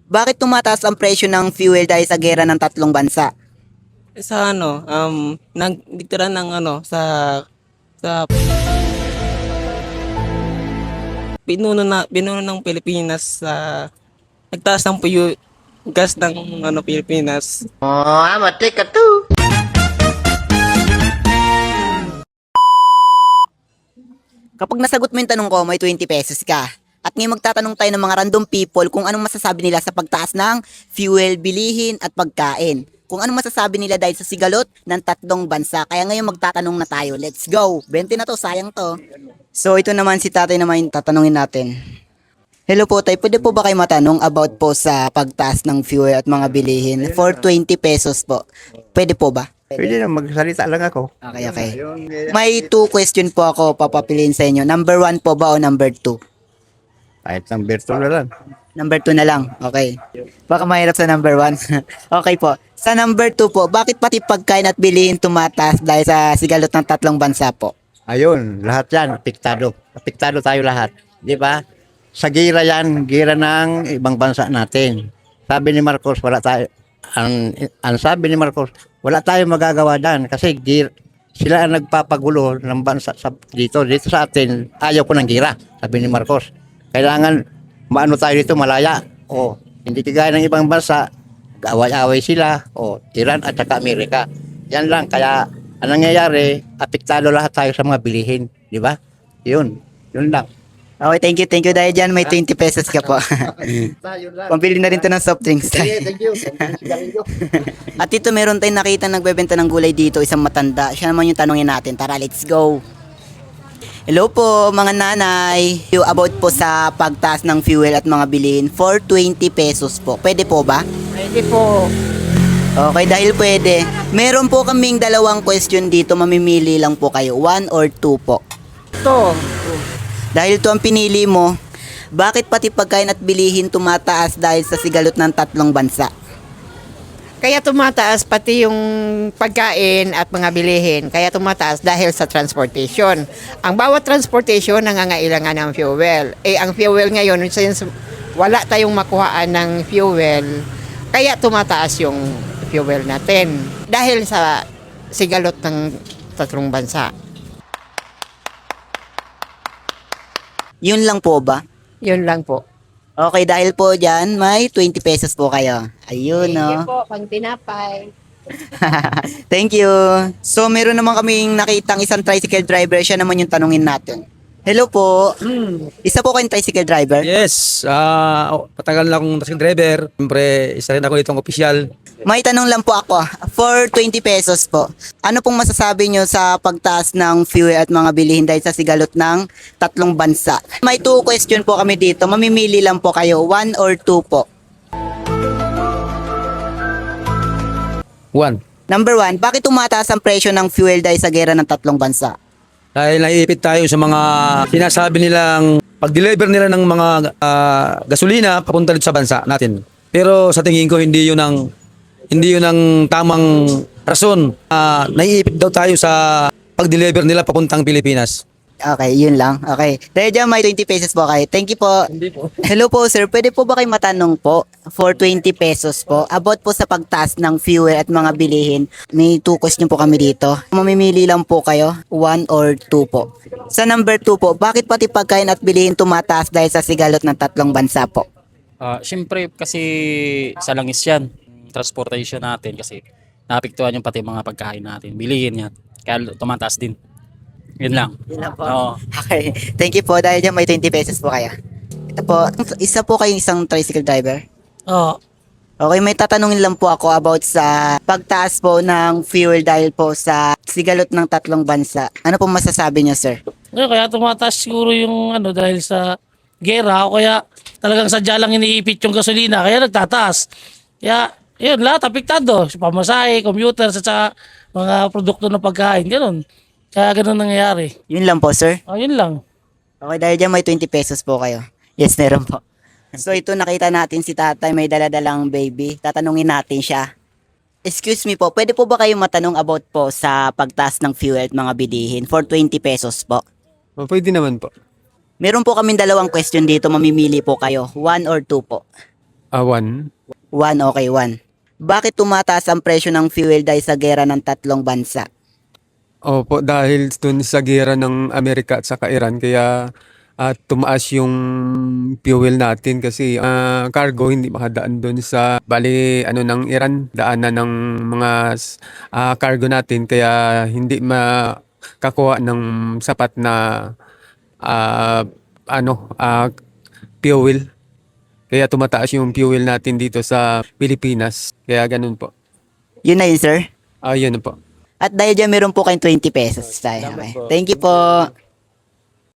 Bakit tumataas ang presyo ng fuel dahil sa gera ng tatlong bansa? Sa nagdiktara ng sa pinuno ng Pilipinas sa nagtaas ng gas ng Pilipinas. Kapag nasagot mo yung tanong ko, may 20 pesos ka. At ngayon magtatanong tayo ng mga random people kung anong masasabi nila sa pagtaas ng fuel, bilihin at pagkain. Kung anong masasabi nila dahil sa sigalot ng tatlong bansa. Kaya ngayon magtatanong na tayo. Let's go! 20 na to, sayang to. So ito naman si tatay naman yung tatanungin natin. Hello po tay, pwede po ba kayo matanong about po sa pagtaas ng fuel at mga bilihin for 20 pesos po? Pwede po ba? Pwede na magsalita lang ako. Okay, okay. May 2 question po ako papapiliin sa inyo. Number 1 po ba o number 2? Kahit ng Berto na lang. Number 2 na lang. Okay. Baka mahirap sa number 1. Okay po. Sa number 2 po, bakit pati pagkain at bilihin tumataas dahil sa sigalot ng tatlong bansa po? Ayun, lahat yan, apektado. Apektado tayo lahat. Di ba? Sa gira yan, gira ng ibang bansa natin. Sabi ni Marcos, wala tayo, ang sabi ni Marcos, wala tayong magagawa dyan kasi sila ang nagpapagulo ng bansa dito sa atin, ayaw ko ng gira, sabi ni Marcos. Kailangan maano tayo dito, malaya. O, hindi kagaya ng ibang bansa, away-away sila, o Iran at saka Amerika. Yan lang, kaya ang nangyayari, apektado lahat tayo sa mga bilihin, di ba? Yun lang. Okay, thank you dahil dyan may 20 pesos ka po. Pambili na rin to ng soft drinks. Thank you. At dito meron tayong nakita nagbebenta ng gulay dito, isang matanda. Siya naman yung tanongin natin. Tara, let's go. Hello po mga nanay. About po sa pagtaas ng fuel at mga bilihin for 20 pesos po. Pwede po ba? Pwede po. Okay, dahil pwede. Meron po kaming dalawang question dito. Mamimili lang po kayo. 1 or 2 po. Ito. Dahil to ang pinili mo, bakit pati pagkain at bilihin tumataas dahil sa sigalot ng tatlong bansa? Kaya tumataas pati yung pagkain at mga bilihin. Kaya tumataas dahil sa transportation. Ang bawat transportation nangangailangan ng fuel. Ang fuel ngayon, since wala tayong makuhaan ng fuel, kaya tumataas yung fuel natin. Dahil sa sigalot ng tatlong bansa. Yun lang po ba? Yun lang po. Okay, dahil po dyan, may 20 pesos po kayo. Ayun, no? po, pang tinapay. Thank you. So, meron naman kaming nakitang isang tricycle driver. Siya naman yung tanungin natin. Hello po. Isa po kayong tricycle driver? Yes, patagal na akong tricycle driver. Siyempre, isa rin ako itong opisyal. May tanong lang po ako. For 20 pesos po, ano pong masasabi nyo sa pagtaas ng fuel at mga bilihin dahil sa sigalot ng tatlong bansa? May 2 question po kami dito. Mamimili lang po kayo. 1 or 2 po. 1. Number 1, bakit tumataas ang presyo ng fuel dahil sa gera ng tatlong bansa? Dahil naiipit tayo sa mga sinasabi nilang pag-deliver nila ng mga gasolina papunta dito sa bansa natin. Pero sa tingin ko hindi yun ang tamang rason. Naiipit daw tayo sa pag-deliver nila papuntang Pilipinas. Okay, yun lang. Okay. Dahil dyan, may 20 pesos po kayo. Thank you po. Hindi po. Hello po, sir. Pwede po ba kayo matanong po for 20 pesos po about po sa pagtaas ng fuel at mga bilihin? May 2 question po kami dito. Mamimili lang po kayo, 1 or 2 po. Sa number 2 po, bakit pati pagkain at bilihin tumataas dahil sa sigalot ng tatlong bansa po? Siyempre kasi sa langis yan, transportation natin kasi naapektuhan yung pati mga pagkain natin, bilihin yan, kaya tumataas din. Yun lang. Yun lang po. Oo. Okay. Thank you po. Dahil dyan, may 20 pesos po kayo. Ito po, isa po kayong isang tricycle driver. Oo. Okay, may tatanungin lang po ako about sa pagtaas po ng fuel dahil po sa sigalot ng tatlong bansa. Ano po masasabi niyo, sir? Kaya tumataas siguro yung dahil sa gera o kaya talagang sadya lang iniipit yung gasolina kaya nagtataas. Kaya yun lahat apektado. Pamasahe, computer, sa mga produkto ng pagkain, ganun. Kaya ganun nangyayari. Yun lang po, sir. Yun lang. Okay, dahil dyan may 20 pesos po kayo. Yes, meron po. So ito nakita natin si tatay may daladalang baby. Tatanungin natin siya. Excuse me po, pwede po ba kayo matanong about po sa pagtaas ng fuel at mga bilihin for 20 pesos po? Pwede naman po. Meron po kaming dalawang question dito, mamimili po kayo. 1 or 2 po. One. 1, okay, 1. Bakit tumataas ang presyo ng fuel dahil sa gera ng tatlong bansa? Opo, dahil dun sa gera ng Amerika at saka Iran, kaya tumaas yung fuel natin kasi cargo hindi makadaan dun sa bali ano ng Iran, daanan ng mga cargo natin, kaya hindi makakuha ng sapat na ah, fuel. Kaya tumataas yung fuel natin dito sa Pilipinas. Kaya ganun po. Yun na yun, sir. Yun na po. At dahil dyan, meron po kayong 20 pesos tayo. Okay. Thank you po.